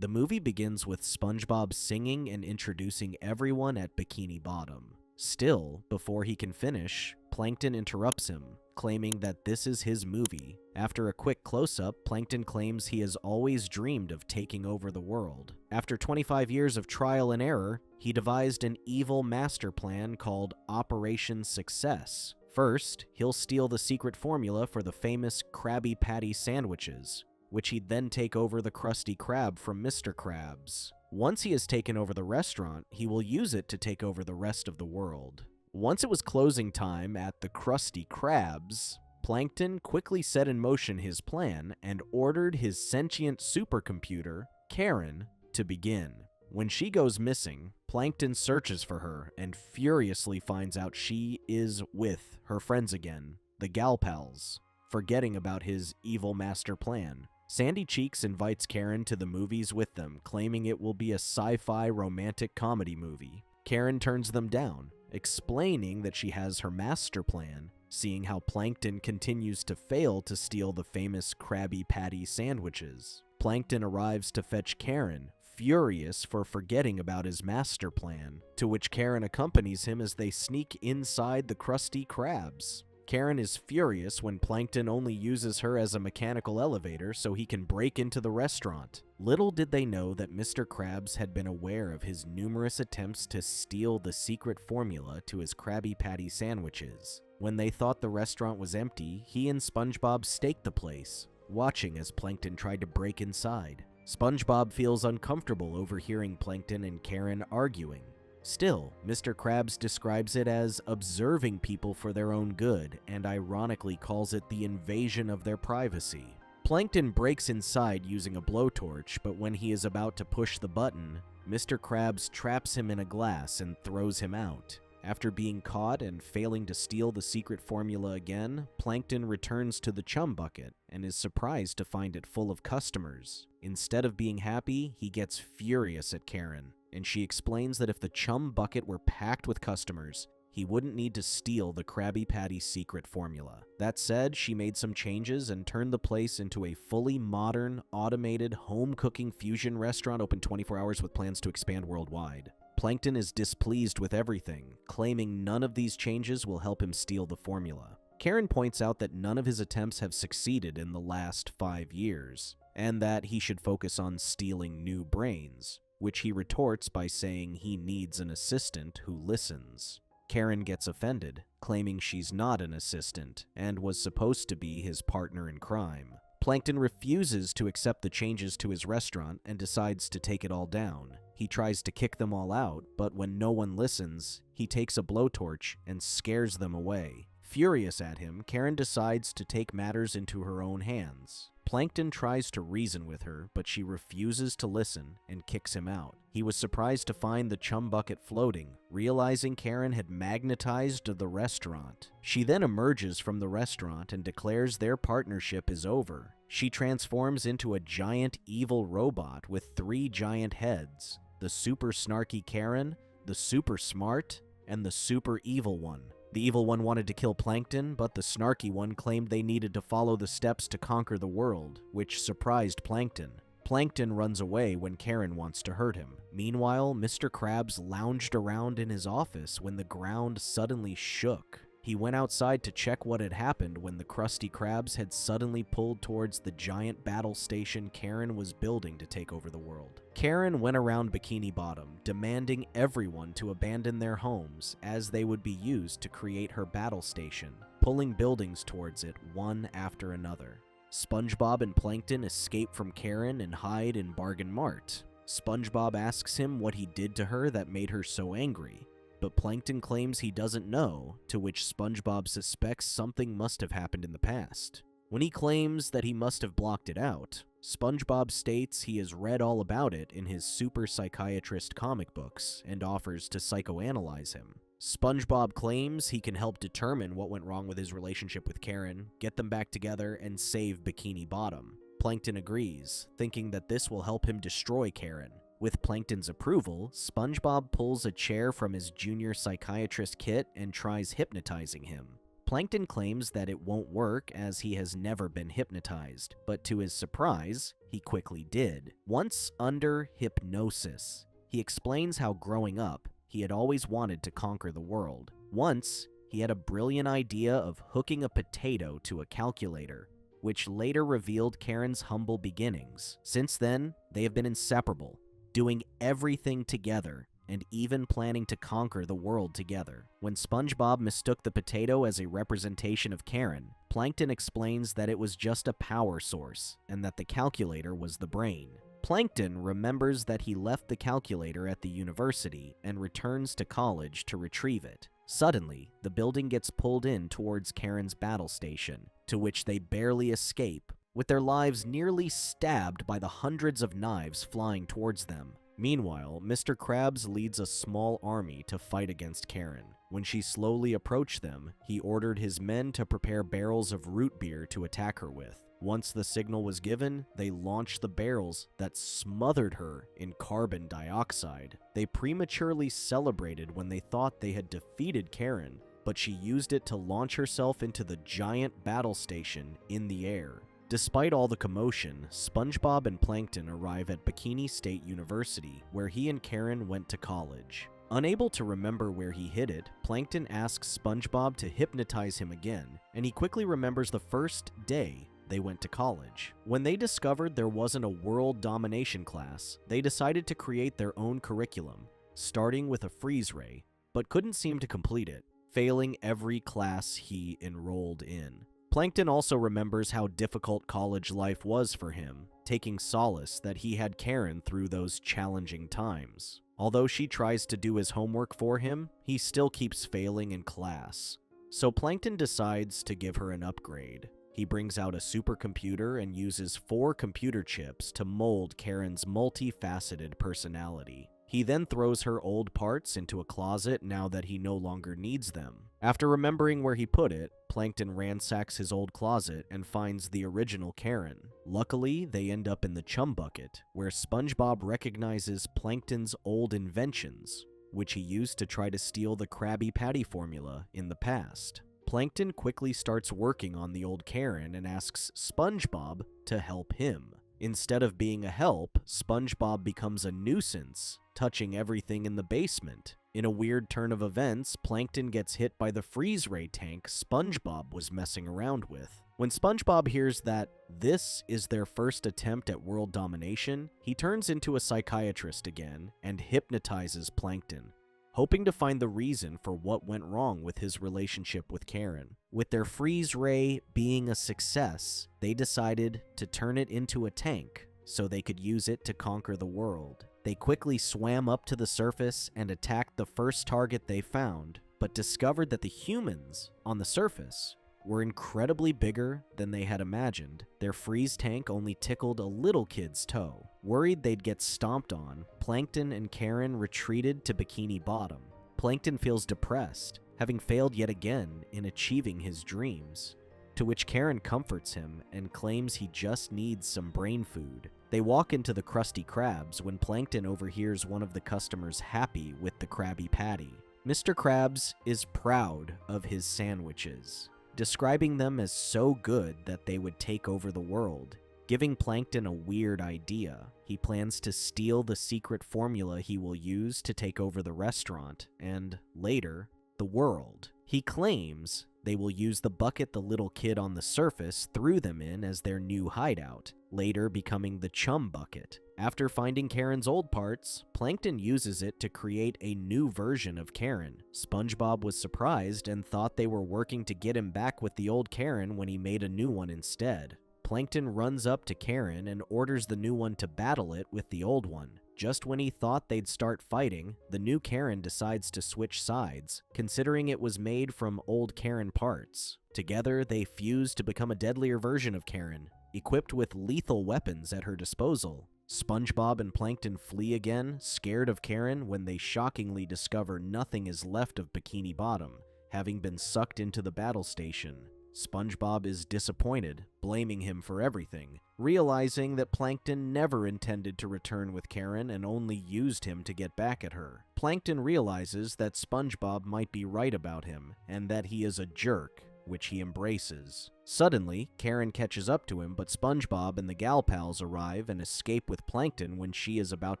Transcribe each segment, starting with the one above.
The movie begins with SpongeBob singing and introducing everyone at Bikini Bottom. Still, before he can finish, Plankton interrupts him, claiming that this is his movie. After a quick close-up, Plankton claims he has always dreamed of taking over the world. After 25 years of trial and error, he devised an evil master plan called Operation Success. First, he'll steal the secret formula for the famous Krabby Patty sandwiches, which he'd then take over the Krusty Krab from Mr. Krabs. Once he has taken over the restaurant, he will use it to take over the rest of the world. Once it was closing time at the Krusty Krabs, Plankton quickly set in motion his plan and ordered his sentient supercomputer, Karen, to begin. When she goes missing, Plankton searches for her and furiously finds out she is with her friends again, the Gal Pals, forgetting about his evil master plan. Sandy Cheeks invites Karen to the movies with them, claiming it will be a sci-fi romantic comedy movie. Karen turns them down, explaining that she has her master plan, seeing how Plankton continues to fail to steal the famous Krabby Patty sandwiches. Plankton arrives to fetch Karen, furious for forgetting about his master plan, to which Karen accompanies him as they sneak inside the Krusty Krabs. Karen is furious when Plankton only uses her as a mechanical elevator so he can break into the restaurant. Little did they know that Mr. Krabs had been aware of his numerous attempts to steal the secret formula to his Krabby Patty sandwiches. When they thought the restaurant was empty, he and SpongeBob staked the place, watching as Plankton tried to break inside. SpongeBob feels uncomfortable overhearing Plankton and Karen arguing. Still, Mr. Krabs describes it as observing people for their own good and ironically calls it the invasion of their privacy. Plankton breaks inside using a blowtorch, but when he is about to push the button, Mr. Krabs traps him in a glass and throws him out. After being caught and failing to steal the secret formula again, Plankton returns to the chum bucket and is surprised to find it full of customers. Instead of being happy, he gets furious at Karen, and she explains that if the chum bucket were packed with customers, he wouldn't need to steal the Krabby Patty secret formula. That said, she made some changes and turned the place into a fully modern, automated, home-cooking fusion restaurant open 24 hours with plans to expand worldwide. Plankton is displeased with everything, claiming none of these changes will help him steal the formula. Karen points out that none of his attempts have succeeded in the last 5 years, and that he should focus on stealing new brains, which he retorts by saying he needs an assistant who listens. Karen gets offended, claiming she's not an assistant and was supposed to be his partner in crime. Plankton refuses to accept the changes to his restaurant and decides to take it all down. He tries to kick them all out, but when no one listens, he takes a blowtorch and scares them away. Furious at him, Karen decides to take matters into her own hands. Plankton tries to reason with her, but she refuses to listen and kicks him out. He was surprised to find the chum bucket floating, realizing Karen had magnetized the restaurant. She then emerges from the restaurant and declares their partnership is over. She transforms into a giant evil robot with 3 giant heads: the super snarky Karen, the super smart, and the super evil one. The evil one wanted to kill Plankton, but the snarky one claimed they needed to follow the steps to conquer the world, which surprised Plankton. Plankton runs away when Karen wants to hurt him. Meanwhile, Mr. Krabs lounged around in his office when the ground suddenly shook. He went outside to check what had happened when the Krusty Krabs had suddenly pulled towards the giant battle station Karen was building to take over the world. Karen went around Bikini Bottom, demanding everyone to abandon their homes as they would be used to create her battle station, pulling buildings towards it one after another. SpongeBob and Plankton escape from Karen and hide in Bargain Mart. SpongeBob asks him what he did to her that made her so angry, but Plankton claims he doesn't know, to which SpongeBob suspects something must have happened in the past. When he claims that he must have blocked it out, SpongeBob states he has read all about it in his super psychiatrist comic books and offers to psychoanalyze him. SpongeBob claims he can help determine what went wrong with his relationship with Karen, get them back together, and save Bikini Bottom. Plankton agrees, thinking that this will help him destroy Karen. With Plankton's approval, SpongeBob pulls a chair from his junior psychiatrist kit and tries hypnotizing him. Plankton claims that it won't work as he has never been hypnotized, but to his surprise, he quickly did. Once under hypnosis, he explains how growing up, he had always wanted to conquer the world. Once, he had a brilliant idea of hooking a potato to a calculator, which later revealed Karen's humble beginnings. Since then, they have been inseparable, doing everything together, and even planning to conquer the world together. When SpongeBob mistook the potato as a representation of Karen, Plankton explains that it was just a power source, and that the calculator was the brain. Plankton remembers that he left the calculator at the university and returns to college to retrieve it. Suddenly, the building gets pulled in towards Karen's battle station, to which they barely escape, with their lives nearly stabbed by the hundreds of knives flying towards them. Meanwhile, Mr. Krabs leads a small army to fight against Karen. When she slowly approached them, he ordered his men to prepare barrels of root beer to attack her with. Once the signal was given, they launched the barrels that smothered her in carbon dioxide. They prematurely celebrated when they thought they had defeated Karen, but she used it to launch herself into the giant battle station in the air. Despite all the commotion, SpongeBob and Plankton arrive at Bikini State University, where he and Karen went to college. Unable to remember where he hid it, Plankton asks SpongeBob to hypnotize him again, and he quickly remembers the first day they went to college. When they discovered there wasn't a world domination class, they decided to create their own curriculum, starting with a freeze ray, but couldn't seem to complete it, failing every class he enrolled in. Plankton also remembers how difficult college life was for him, taking solace that he had Karen through those challenging times. Although she tries to do his homework for him, he still keeps failing in class. So Plankton decides to give her an upgrade. He brings out a supercomputer and uses 4 computer chips to mold Karen's multifaceted personality. He then throws her old parts into a closet now that he no longer needs them. After remembering where he put it, Plankton ransacks his old closet and finds the original Karen. Luckily, they end up in the chum bucket, where SpongeBob recognizes Plankton's old inventions, which he used to try to steal the Krabby Patty formula in the past. Plankton quickly starts working on the old Karen and asks SpongeBob to help him. Instead of being a help, SpongeBob becomes a nuisance, touching everything in the basement. In a weird turn of events, Plankton gets hit by the freeze ray tank SpongeBob was messing around with. When SpongeBob hears that this is their first attempt at world domination, he turns into a psychiatrist again and hypnotizes Plankton, hoping to find the reason for what went wrong with his relationship with Karen. With their freeze ray being a success, they decided to turn it into a tank so they could use it to conquer the world. They quickly swam up to the surface and attacked the first target they found, but discovered that the humans on the surface were incredibly bigger than they had imagined. Their freeze tank only tickled a little kid's toe. Worried they'd get stomped on, Plankton and Karen retreated to Bikini Bottom. Plankton feels depressed, having failed yet again in achieving his dreams, to which Karen comforts him and claims he just needs some brain food. They walk into the Krusty Krabs when Plankton overhears one of the customers happy with the Krabby Patty. Mr. Krabs is proud of his sandwiches, describing them as so good that they would take over the world, giving Plankton a weird idea. He plans to steal the secret formula he will use to take over the restaurant and, later, the world. He claims they will use the bucket the little kid on the surface threw them in as their new hideout, later becoming the chum bucket. After finding Karen's old parts, Plankton uses it to create a new version of Karen. SpongeBob was surprised and thought they were working to get him back with the old Karen when he made a new one instead. Plankton runs up to Karen and orders the new one to battle it with the old one. Just when he thought they'd start fighting, the new Karen decides to switch sides, considering it was made from old Karen parts. Together, they fuse to become a deadlier version of Karen, equipped with lethal weapons at her disposal. SpongeBob and Plankton flee again, scared of Karen, when they shockingly discover nothing is left of Bikini Bottom, having been sucked into the battle station. SpongeBob is disappointed, blaming him for everything, realizing that Plankton never intended to return with Karen and only used him to get back at her. Plankton realizes that SpongeBob might be right about him, and that he is a jerk, which he embraces. Suddenly, Karen catches up to him, but SpongeBob and the Gal Pals arrive and escape with Plankton when she is about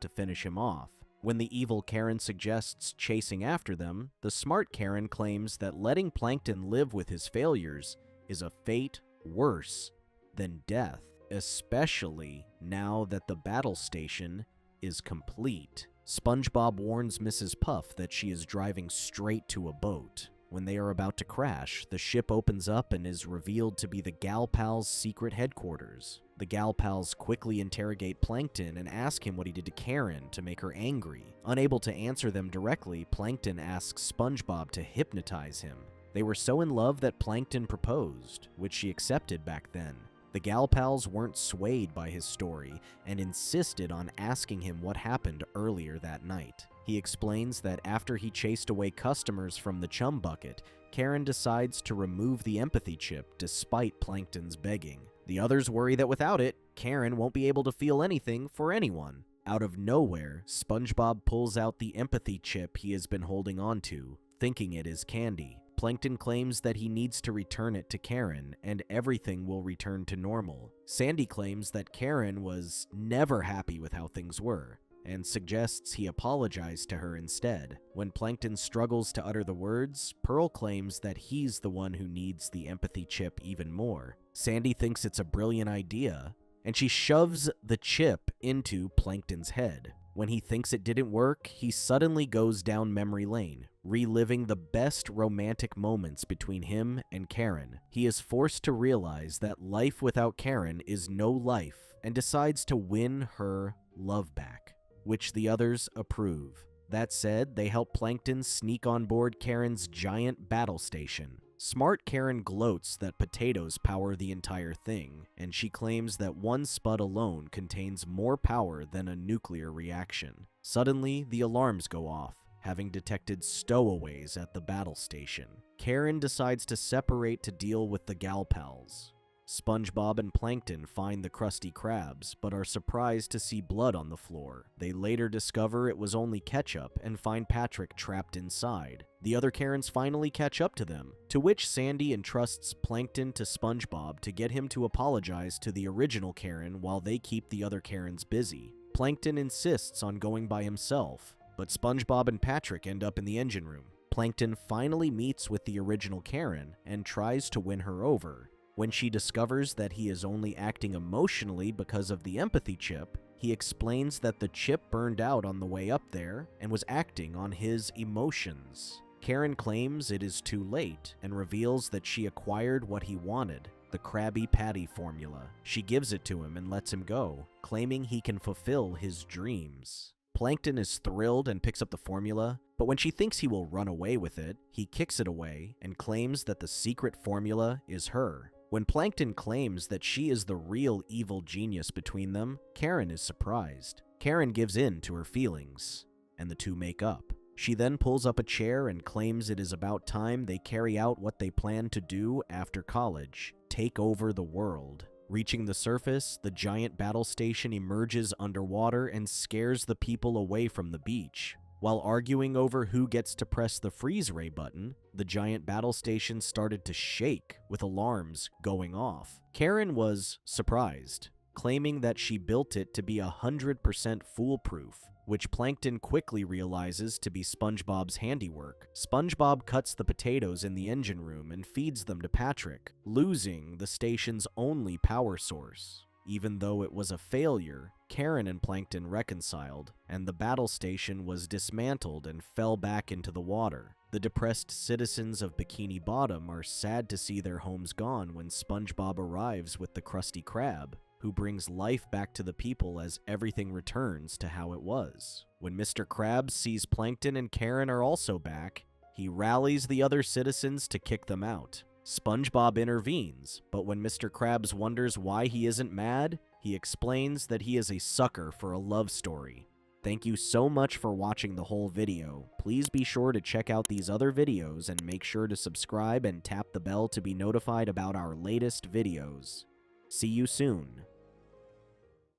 to finish him off. When the evil Karen suggests chasing after them, the smart Karen claims that letting Plankton live with his failures is a fate worse than death, especially now that the battle station is complete. SpongeBob warns Mrs. Puff that she is driving straight to a boat. When they are about to crash, the ship opens up and is revealed to be the Gal Pals' secret headquarters. The Gal Pals quickly interrogate Plankton and ask him what he did to Karen to make her angry. Unable to answer them directly, Plankton asks SpongeBob to hypnotize him. They were so in love that Plankton proposed, which she accepted back then. The Gal Pals weren't swayed by his story and insisted on asking him what happened earlier that night. He explains that after he chased away customers from the chum bucket, Karen decides to remove the empathy chip despite Plankton's begging. The others worry that without it, Karen won't be able to feel anything for anyone. Out of nowhere, SpongeBob pulls out the empathy chip he has been holding onto, thinking it is candy. Plankton claims that he needs to return it to Karen, and everything will return to normal. Sandy claims that Karen was never happy with how things were, and suggests he apologize to her instead. When Plankton struggles to utter the words, Pearl claims that he's the one who needs the empathy chip even more. Sandy thinks it's a brilliant idea, and she shoves the chip into Plankton's head. When he thinks it didn't work, he suddenly goes down memory lane, reliving the best romantic moments between him and Karen. He is forced to realize that life without Karen is no life, and decides to win her love back, which the others approve. That said, they help Plankton sneak on board Karen's giant battle station. Smart Karen gloats that potatoes power the entire thing, and she claims that one spud alone contains more power than a nuclear reaction. Suddenly, the alarms go off, having detected stowaways at the battle station. Karen decides to separate to deal with the Gal Pals. SpongeBob and Plankton find the Krusty Krabs, but are surprised to see blood on the floor. They later discover it was only ketchup and find Patrick trapped inside. The other Karens finally catch up to them, to which Sandy entrusts Plankton to SpongeBob to get him to apologize to the original Karen while they keep the other Karens busy. Plankton insists on going by himself, but SpongeBob and Patrick end up in the engine room. Plankton finally meets with the original Karen and tries to win her over. When she discovers that he is only acting emotionally because of the empathy chip, he explains that the chip burned out on the way up there and was acting on his emotions. Karen claims it is too late and reveals that she acquired what he wanted, the Krabby Patty formula. She gives it to him and lets him go, claiming he can fulfill his dreams. Plankton is thrilled and picks up the formula, but when she thinks he will run away with it, he kicks it away and claims that the secret formula is her. When Plankton claims that she is the real evil genius between them, Karen is surprised. Karen gives in to her feelings, and the two make up. She then pulls up a chair and claims it is about time they carry out what they plan to do after college: take over the world. Reaching the surface, the giant battle station emerges underwater and scares the people away from the beach. While arguing over who gets to press the freeze ray button, the giant battle station started to shake, with alarms going off. Karen was surprised, claiming that she built it to be 100% foolproof, which Plankton quickly realizes to be SpongeBob's handiwork. SpongeBob cuts the potatoes in the engine room and feeds them to Patrick, losing the station's only power source. Even though it was a failure, Karen and Plankton reconciled, and the battle station was dismantled and fell back into the water. The depressed citizens of Bikini Bottom are sad to see their homes gone when SpongeBob arrives with the Krusty Krab, who brings life back to the people as everything returns to how it was. When Mr. Krabs sees Plankton and Karen are also back, he rallies the other citizens to kick them out. SpongeBob intervenes, but when Mr. Krabs wonders why he isn't mad, he explains that he is a sucker for a love story. Thank you so much for watching the whole video. Please be sure to check out these other videos and make sure to subscribe and tap the bell to be notified about our latest videos. See you soon.